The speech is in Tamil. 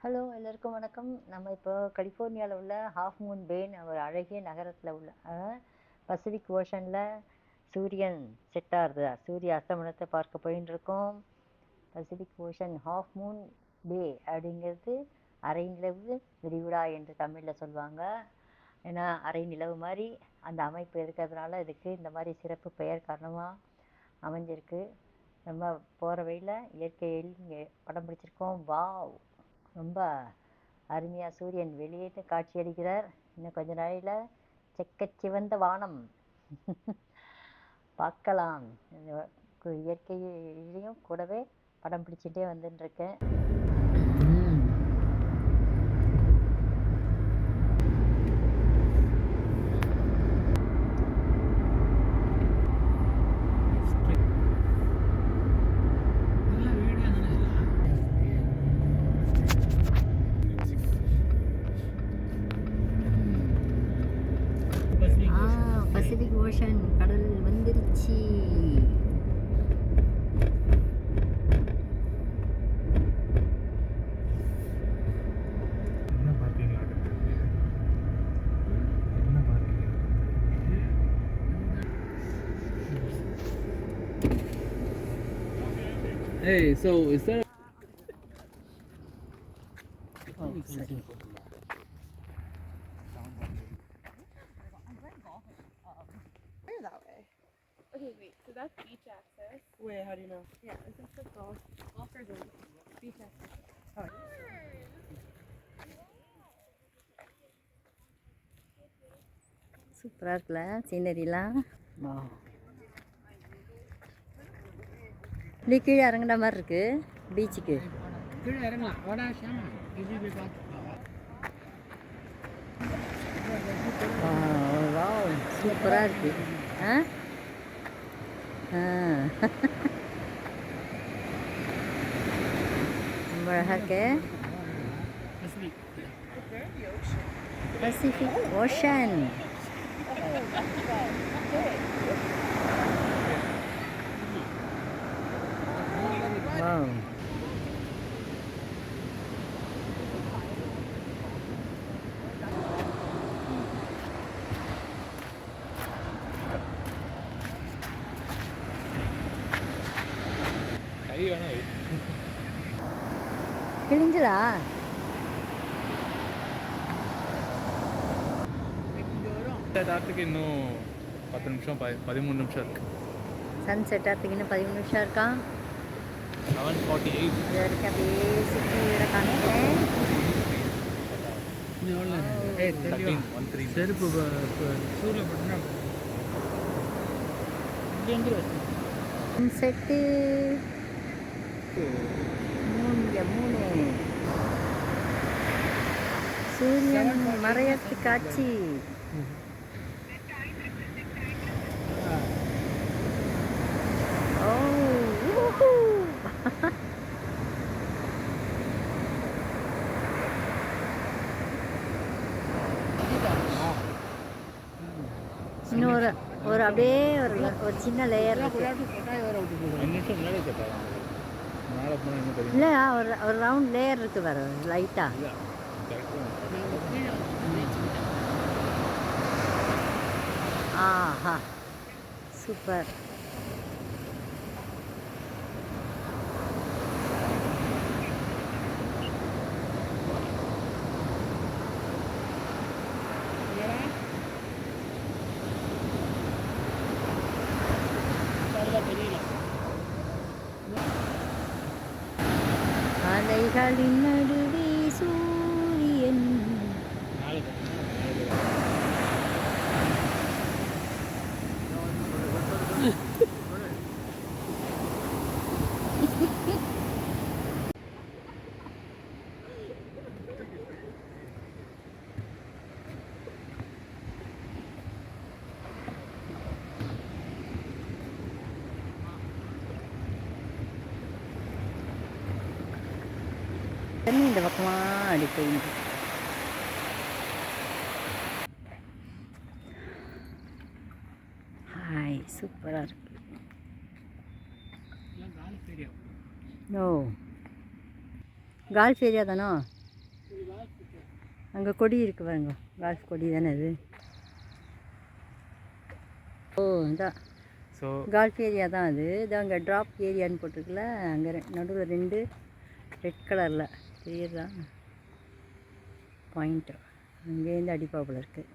ஹலோ எல்லாருக்கும் வணக்கம். நம்ம இப்போ கலிஃபோர்னியாவில் உள்ள ஹாஃப் மூன் பேன் ஒரு அழகிய நகரத்தில் உள்ள பசிபிக் ஓஷனில் சூரியன் செட் ஆகுது, சூரிய அஸ்தமனத்தை பார்க்க போயின்னு இருக்கோம். பசிபிக் ஓஷன் ஹாஃப் மூன் பே அப்படிங்கிறது அரை நிலவு விரிகுடா என்று தமிழில் சொல்லுவாங்க. ஏன்னா அரை நிலவு மாதிரி அந்த அமைப்பு இருக்கிறதுனால இதுக்கு இந்த மாதிரி சிறப்பு பெயர் காரணமாக அமைஞ்சிருக்கு. நம்ம போகிற வழியில் இயற்கையில் இங்கே படம் பிடிச்சிருக்கோம். வாவ், ரொம்ப அருமையாக சூரியன் வெளியேற்று காட்சியளிக்கிறார். இன்னும் கொஞ்ச நாளையில் செக்கச்சிவந்த வானம் பார்க்கலாம். இயற்கையிலையும் கூடவே படம் பிடிச்சிட்டே வந்துட்டுருக்கேன். பசிபிக் ஓஷன் கடல் வந்துருச்சு. Hey, so is that? Oh, sorry. That way. Okay, wait. So that's beach access. Wait, how do you know? Yeah, this is the golfers and beach access. Oh. சூப்பராக இருக்குல்ல சீனரிலாம். இப்படி கீழே இறங்குற மாதிரி இருக்கு பீச்சுக்கு. கீழே இறங்கலாம். வாடா ஷாமா, இது போய் பார்த்து. சூப்பராக இருக்கு. ரொம்ப அழகாக இருக்கு. Pacific ocean. Wow. கிழிஞ்சதா? ஆகிறதுக்கு இன்னும் 10 நிமிஷம் 13 நிமிஷம் இருக்கு. சன் செட் ஆகிறதுக்கு இன்னும் 13 நிமிஷம் இருக்கா? 7:48. இது வரைக்கும் அப்படியே சுற்றி விட காமிக்கிறேன். செருப்பு சூரில் போட்டுனா செட்டு 3 சூரியன் மறையத்து காட்சி. ஓ, இன்னும் ஒரு அப்படியே ஒரு சின்ன லேயர் இருக்கு. இல்லை, ஒரு ரவுண்ட் லேயர் இருக்கு வேறு லைட்டா. ஆஹா, சூப்பர். அலைகளின் நடுவே சூரியன். தண்ணி இந்த பக்கமாக அடிப்போம். ஹாய், சூப்பராக இருக்கு. நோ, கால்ஃப் ஏரியா தானோ? அங்கே கொடி இருக்கு பாருங்க, கால்ஃப் கொடி தானே அது. ஓ இதான் ஸோ கால்ஃப் ஏரியா தான் அது. இது அங்கே ட்ராப் ஏரியான்னு போட்டிருக்குல்ல, அங்கே நடுவில் 2 ரெட் கலரில் தெரியுதா பாயிண்ட்டு, அங்கேருந்து அடிப்பாப்புல இருக்குது.